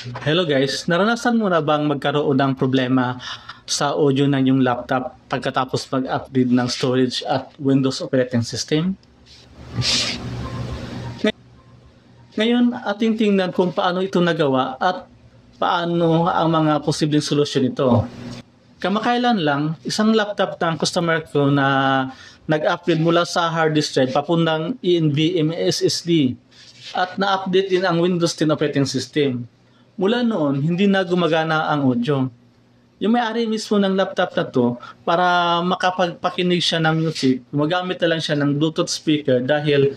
Hello guys, naranasan mo na bang magkaroon ng problema sa audio ng iyong laptop pagkatapos mag-upgrade ng storage at Windows operating system? Ngayon, ating tingnan kung paano ito nagawa at paano ang mga posibleng solusyon nito. Kamakailan lang, isang laptop ng customer ko na nag-upgrade mula sa hard disk drive papuntang eNVMe SSD at na-update din ang Windows 10 operating system. Mula noon, hindi na gumagana ang audio. Yung may-ari mismo ng laptop na to, para makapagpakinig siya ng music, gumagamit na lang siya ng Bluetooth speaker dahil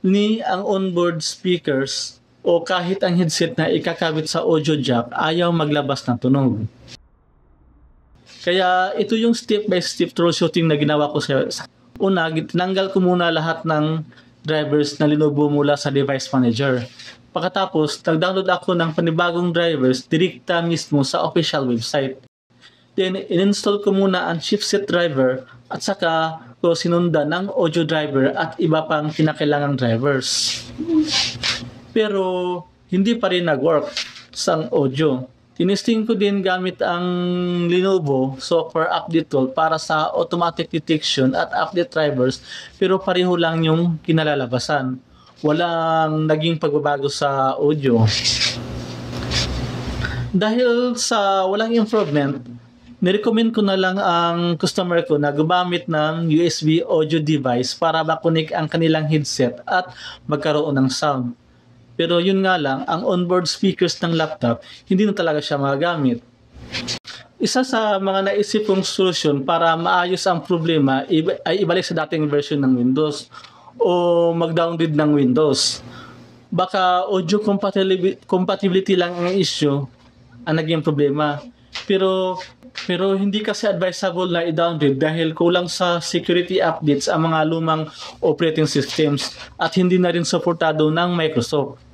ni ang onboard speakers o kahit ang headset na ikakabit sa audio jack ayaw maglabas ng tunog. Kaya ito yung step by step troubleshooting na ginawa ko sa una, tinanggal ko muna lahat ng drivers na Lenovo mula sa device manager. Pagkatapos, nag-download ako ng panibagong drivers direkta mismo sa official website. Then, in-install ko muna ang chipset driver at saka ko sinundan ng audio driver at iba pang kinakailangang drivers. Pero, hindi pa rin nag-work sa audio. Tinesting ko din gamit ang Lenovo software update tool para sa automatic detection at update drivers, pero pareho lang yung kinalalabasan. Walang naging pagbabago sa audio. Dahil sa walang improvement, nirecommend ko na lang ang customer ko na gumamit ng USB audio device para makunik ang kanilang headset at magkaroon ng sound. Pero yun nga lang, ang onboard speakers ng laptop, hindi na talaga siya magagamit. Isa sa mga naisip kong solusyon para maayos ang problema ay ibalik sa dating version ng Windows o mag-downgrade ng Windows. Baka audio compatibility lang ang issue ang naging problema. Pero hindi kasi advisable na i-downgrade dahil kulang sa security updates ang mga lumang operating systems at hindi na rin suportado ng Microsoft.